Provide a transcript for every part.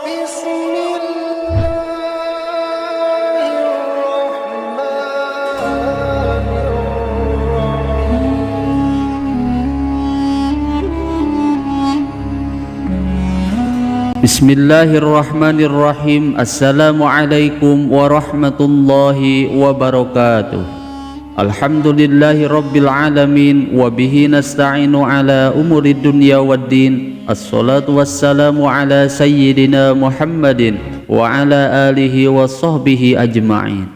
Bismillahirrahmanirrahim. Assalamualaikum warahmatullahi wabarakatuh. Alhamdulillahi rabbil alamin. Wabihi nasta'inu ala umuri dunya waddin. Assalatu wassalamu ala sayyidina Muhammadin wa ala alihi wa sahbihi ajma'in.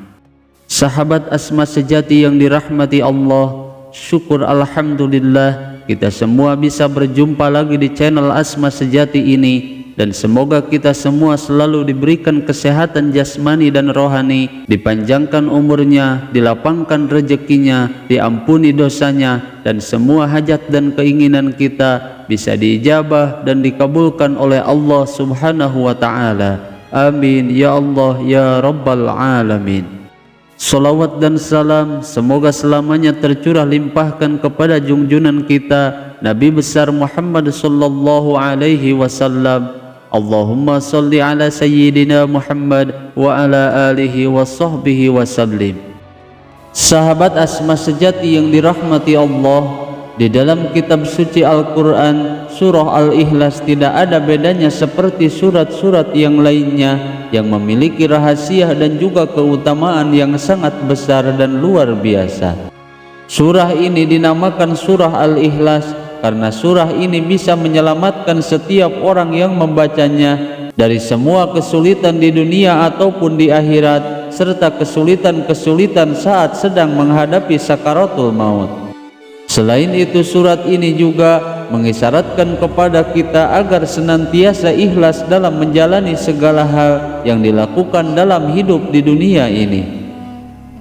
Sahabat Asma sejati yang dirahmati Allah, syukur alhamdulillah kita semua bisa berjumpa lagi di channel Asma Sejati ini. Dan semoga kita semua selalu diberikan kesehatan jasmani dan rohani, dipanjangkan umurnya, dilapangkan rezekinya, diampuni dosanya, dan semua hajat dan keinginan kita bisa diijabah dan dikabulkan oleh Allah Subhanahu wa Ta'ala. Amin ya Allah ya Rabbal Alamin. Salawat dan salam semoga selamanya tercurah limpahkan kepada junjunan kita Nabi besar Muhammad sallallahu alaihi wasallam. Allahumma salli ala sayyidina Muhammad wa ala alihi wa sahbihi wa sallim. Sahabat Asma sejati yang dirahmati Allah, di dalam kitab suci Al-Quran surah Al-Ikhlas tidak ada bedanya seperti surat-surat yang lainnya yang memiliki rahasia dan juga keutamaan yang sangat besar dan luar biasa. Surah ini dinamakan surah Al-Ikhlas karena surah ini bisa menyelamatkan setiap orang yang membacanya dari semua kesulitan di dunia ataupun di akhirat, serta kesulitan-kesulitan saat sedang menghadapi sakaratul maut. Selain itu, surat ini juga mengisyaratkan kepada kita agar senantiasa ikhlas dalam menjalani segala hal yang dilakukan dalam hidup di dunia ini.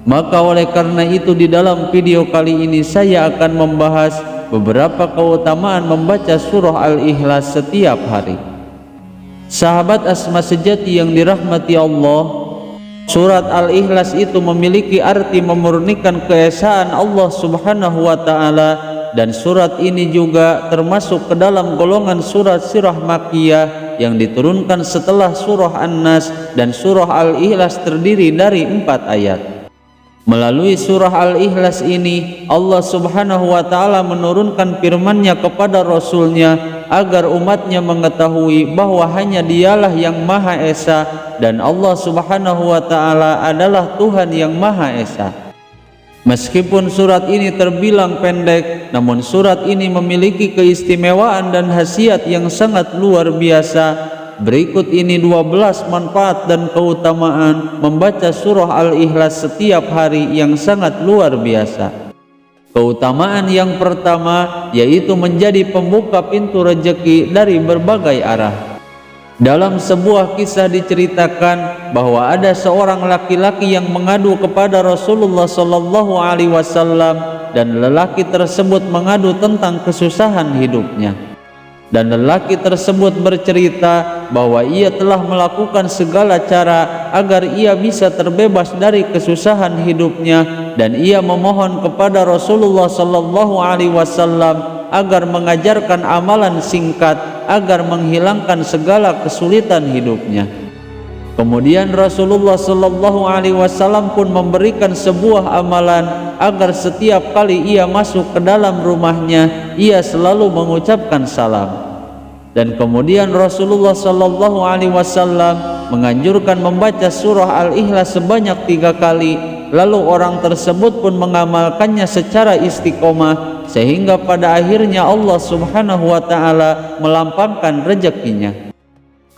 Maka oleh karena itu, di dalam video kali ini saya akan membahas beberapa keutamaan membaca surah Al-Ikhlas setiap hari. Sahabat Asma sejati yang dirahmati Allah, surat Al-Ikhlas itu memiliki arti memurnikan keesaan Allah Subhanahu wa Ta'ala, dan surat ini juga termasuk ke dalam golongan surat sirah Makkiyah yang diturunkan setelah surah An-Nas, dan surah Al-Ikhlas terdiri dari 4 ayat. Melalui surah Al-Ikhlas ini Allah Subhanahu wa Ta'ala menurunkan firman-Nya kepada Rasul-Nya agar umatnya mengetahui bahwa hanya Dialah yang Maha Esa dan Allah Subhanahu wa Ta'ala adalah Tuhan yang Maha Esa. Meskipun surat ini terbilang pendek, namun surat ini memiliki keistimewaan dan khasiat yang sangat luar biasa. Berikut ini 12 manfaat dan keutamaan membaca surah Al-Ikhlas setiap hari yang sangat luar biasa. Keutamaan yang pertama yaitu menjadi pembuka pintu rezeki dari berbagai arah. Dalam sebuah kisah diceritakan bahwa ada seorang laki-laki yang mengadu kepada Rasulullah sallallahu alaihi wasallam, dan lelaki tersebut mengadu tentang kesusahan hidupnya. Dan lelaki tersebut bercerita bahwa ia telah melakukan segala cara agar ia bisa terbebas dari kesusahan hidupnya, dan ia memohon kepada Rasulullah sallallahu alaihi wasallam agar mengajarkan amalan singkat agar menghilangkan segala kesulitan hidupnya. Kemudian Rasulullah sallallahu alaihi wasallam pun memberikan sebuah amalan agar setiap kali ia masuk ke dalam rumahnya ia selalu mengucapkan salam. Dan kemudian Rasulullah sallallahu alaihi wasallam menganjurkan membaca surah Al-Ikhlas sebanyak 3 kali. Lalu orang tersebut pun mengamalkannya secara istiqomah sehingga pada akhirnya Allah Subhanahu wa Ta'ala melampangkan rezekinya.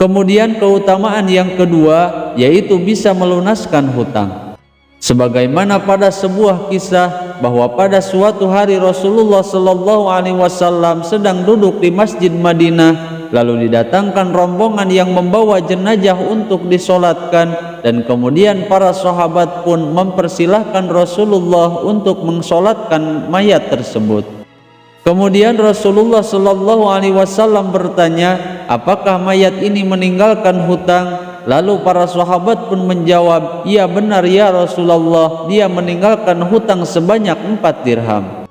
Kemudian keutamaan yang kedua yaitu bisa melunaskan hutang. Sebagaimana pada sebuah kisah bahwa pada suatu hari Rasulullah sallallahu alaihi wasallam sedang duduk di Masjid Madinah, lalu didatangkan rombongan yang membawa jenazah untuk disolatkan, dan kemudian para sahabat pun mempersilahkan Rasulullah untuk mensolatkan mayat tersebut. Kemudian Rasulullah sallallahu alaihi wasallam bertanya, apakah mayat ini meninggalkan hutang? Lalu para sahabat pun menjawab, iya benar ya Rasulullah, dia meninggalkan hutang sebanyak 4 dirham.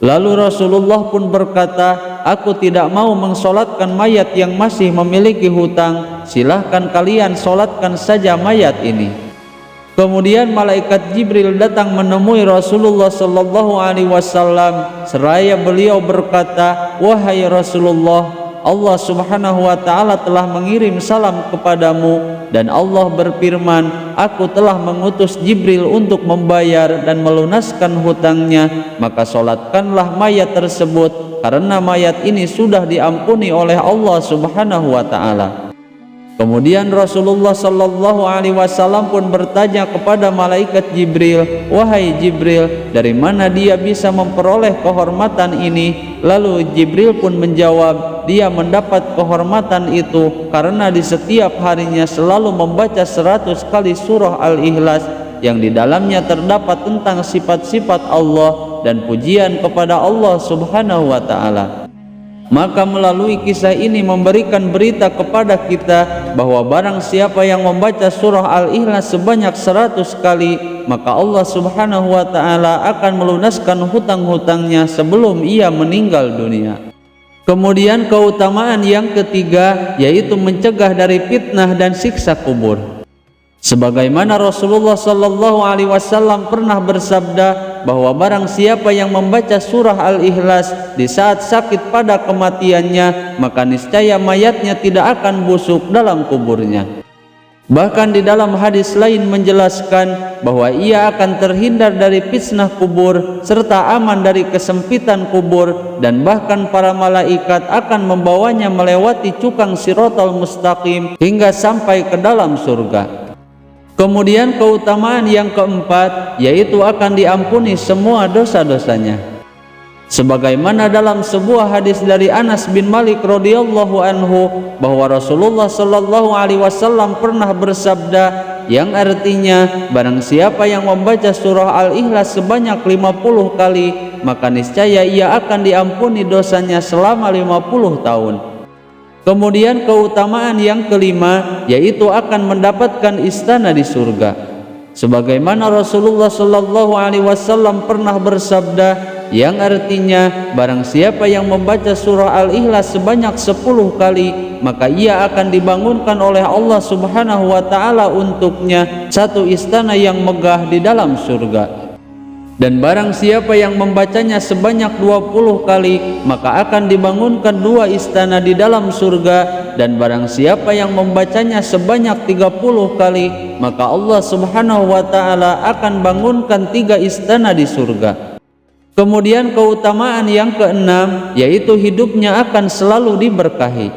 Lalu Rasulullah pun berkata, aku tidak mau mensolatkan mayat yang masih memiliki hutang, silahkan kalian solatkan saja mayat ini. Kemudian malaikat Jibril datang menemui Rasulullah sallallahu alaihi wasallam seraya beliau berkata, "Wahai Rasulullah, Allah Subhanahu wa taala telah mengirim salam kepadamu dan Allah berfirman, aku telah mengutus Jibril untuk membayar dan melunaskan hutangnya, maka solatkanlah mayat tersebut karena mayat ini sudah diampuni oleh Allah Subhanahu wa taala." Kemudian Rasulullah sallallahu alaihi wasallam pun bertanya kepada malaikat Jibril, "Wahai Jibril, dari mana dia bisa memperoleh kehormatan ini?" Lalu Jibril pun menjawab, dia mendapat kehormatan itu karena di setiap harinya selalu membaca 100 kali surah Al-Ikhlas yang di dalamnya terdapat tentang sifat-sifat Allah dan pujian kepada Allah Subhanahu wa taala. Maka melalui kisah ini memberikan berita kepada kita bahwa barang siapa yang membaca surah Al-Ikhlas sebanyak 100 kali, maka Allah Subhanahu wa taala akan melunaskan hutang-hutangnya sebelum ia meninggal dunia. Kemudian keutamaan yang ketiga yaitu mencegah dari fitnah dan siksa kubur. Sebagaimana Rasulullah sallallahu alaihi wasallam pernah bersabda bahwa barang siapa yang membaca surah Al-Ikhlas di saat sakit pada kematiannya, maka niscaya mayatnya tidak akan busuk dalam kuburnya. Bahkan di dalam hadis lain menjelaskan bahwa ia akan terhindar dari fitnah kubur serta aman dari kesempitan kubur, dan bahkan para malaikat akan membawanya melewati cukang Shiratal Mustaqim hingga sampai ke dalam surga. Kemudian keutamaan yang keempat yaitu akan diampuni semua dosa-dosanya. Sebagaimana dalam sebuah hadis dari Anas bin Malik radhiyallahu anhu bahwa Rasulullah sallallahu alaihi wasallam pernah bersabda yang artinya, barang siapa yang membaca surah Al-Ikhlas sebanyak 50 kali, maka niscaya ia akan diampuni dosanya selama 50 tahun. Kemudian keutamaan yang kelima yaitu akan mendapatkan istana di surga. Sebagaimana Rasulullah sallallahu alaihi wasallam pernah bersabda yang artinya, barang siapa yang membaca surah Al-Ikhlas sebanyak 10 kali, maka ia akan dibangunkan oleh Allah Subhanahu wa taala untuknya satu istana yang megah di dalam surga. Dan barang siapa yang membacanya sebanyak 20 kali, maka akan dibangunkan 2 istana di dalam surga. Dan barang siapa yang membacanya sebanyak 30 kali, maka Allah Subhanahu wa taala akan bangunkan 3 istana di surga. Kemudian keutamaan yang keenam yaitu hidupnya akan selalu diberkahi.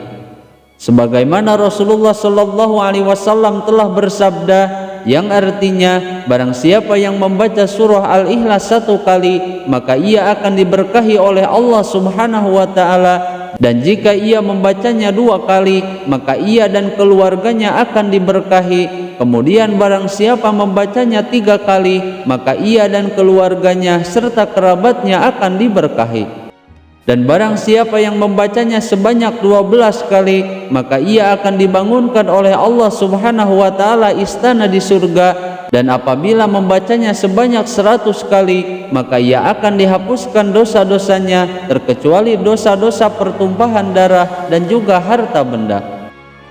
Sebagaimana Rasulullah sallallahu alaihi wasallam telah bersabda yang artinya, barang siapa yang membaca surah Al-Ikhlas 1 kali, maka ia akan diberkahi oleh Allah Subhanahu wa taala, dan jika ia membacanya 2 kali, maka ia dan keluarganya akan diberkahi. Kemudian barang siapa membacanya 3 kali, maka ia dan keluarganya serta kerabatnya akan diberkahi. Dan barang siapa yang membacanya sebanyak 12 kali, maka ia akan dibangunkan oleh Allah Subhanahu wa taala istana di surga. Dan apabila membacanya sebanyak 100 kali, maka ia akan dihapuskan dosa-dosanya terkecuali dosa-dosa pertumpahan darah dan juga harta benda.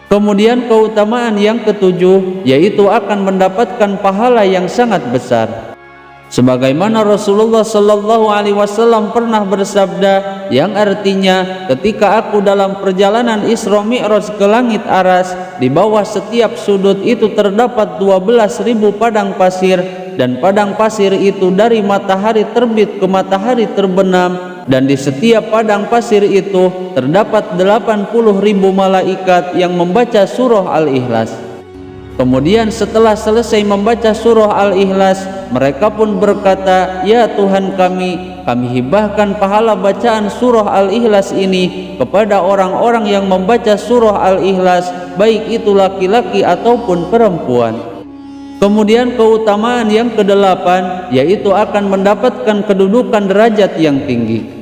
Kemudian keutamaan yang ketujuh yaitu akan mendapatkan pahala yang sangat besar. Sebagaimana Rasulullah sallallahu alaihi wasallam pernah bersabda yang artinya, ketika aku dalam perjalanan Isra Mi'raj ke langit aras, di bawah setiap sudut itu terdapat 12.000 padang pasir, dan padang pasir itu dari matahari terbit ke matahari terbenam, dan di setiap padang pasir itu terdapat 80.000 malaikat yang membaca surah Al-Ikhlas. Kemudian setelah selesai membaca surah Al-Ikhlas, mereka pun berkata, "Ya Tuhan kami hibahkan pahala bacaan surah Al-Ikhlas ini kepada orang-orang yang membaca surah Al-Ikhlas, baik itu laki-laki ataupun perempuan." Kemudian keutamaan yang kedelapan yaitu akan mendapatkan kedudukan derajat yang tinggi.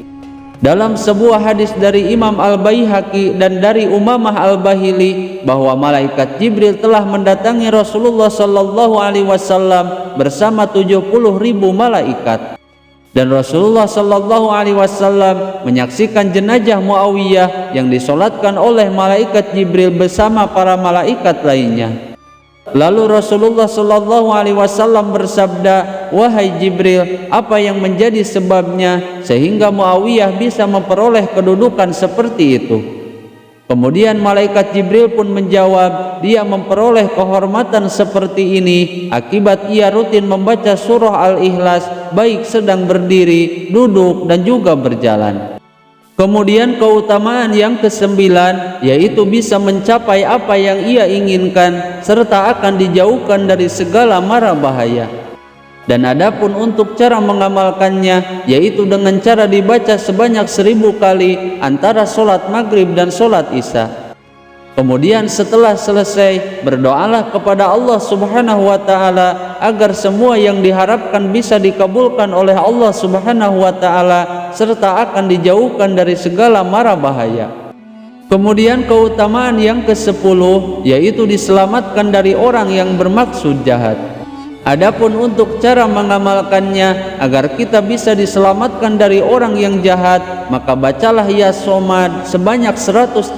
Dalam sebuah hadis dari Imam Al-Baihaqi dan dari Umamah Al-Bahili bahwa malaikat Jibril telah mendatangi Rasulullah sallallahu alaihi wasallam bersama 70.000 malaikat. Dan Rasulullah Shallallahu Alaihi Wasallam menyaksikan jenazah Muawiyah yang disolatkan oleh malaikat Jibril bersama para malaikat lainnya. Lalu Rasulullah Shallallahu Alaihi Wasallam bersabda, "Wahai Jibril, apa yang menjadi sebabnya sehingga Muawiyah bisa memperoleh kedudukan seperti itu?" Kemudian malaikat Jibril pun menjawab, "Dia memperoleh kehormatan seperti ini akibat ia rutin membaca surah Al-Ikhlas baik sedang berdiri, duduk, dan juga berjalan." Kemudian keutamaan yang kesembilan, yaitu bisa mencapai apa yang ia inginkan serta akan dijauhkan dari segala mara bahaya. Dan adapun untuk cara mengamalkannya, yaitu dengan cara dibaca sebanyak 1000 kali antara sholat maghrib dan sholat isya. Kemudian setelah selesai, berdoalah kepada Allah Subhanahu wa Ta'ala agar semua yang diharapkan bisa dikabulkan oleh Allah Subhanahu wa Ta'ala serta akan dijauhkan dari segala mara bahaya. Kemudian keutamaan yang ke-10, yaitu diselamatkan dari orang yang bermaksud jahat. Adapun untuk cara mengamalkannya agar kita bisa diselamatkan dari orang yang jahat, maka bacalah ya Somad sebanyak 134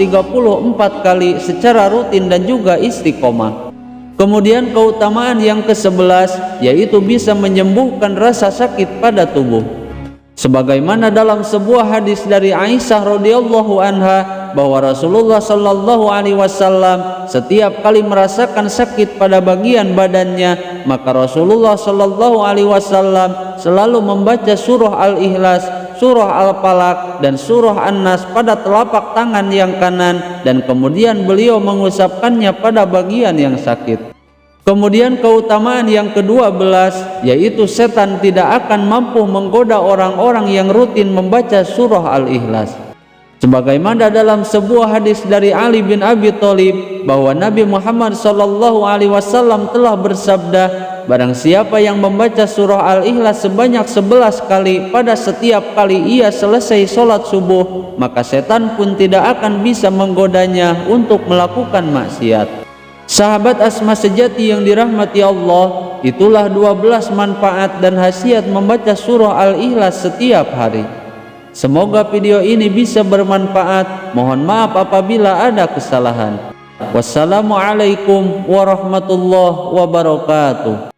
kali secara rutin dan juga istiqomah. Kemudian keutamaan yang ke-11, yaitu bisa menyembuhkan rasa sakit pada tubuh. Sebagaimana dalam sebuah hadis dari Aisyah radhiyallahu anha bahwa Rasulullah Shallallahu Alaihi Wasallam setiap kali merasakan sakit pada bagian badannya, maka Rasulullah Shallallahu Alaihi Wasallam selalu membaca surah Al-Ikhlas, surah Al-Falaq, dan surah An-Nas pada telapak tangan yang kanan, dan kemudian beliau mengusapkannya pada bagian yang sakit. Kemudian keutamaan yang ke-12, yaitu setan tidak akan mampu menggoda orang-orang yang rutin membaca surah Al-Ikhlas. Sebagaimana dalam sebuah hadis dari Ali bin Abi Thalib bahwa Nabi Muhammad SAW telah bersabda, "Barang siapa yang membaca surah Al-Ikhlas sebanyak 11 kali pada setiap kali ia selesai sholat subuh, maka setan pun tidak akan bisa menggodanya untuk melakukan maksiat." Sahabat Asma sejati yang dirahmati Allah, itulah 12 manfaat dan khasiat membaca surah Al-Ikhlas setiap hari. Semoga video ini bisa bermanfaat. Mohon maaf apabila ada kesalahan. Wassalamualaikum warahmatullahi wabarakatuh.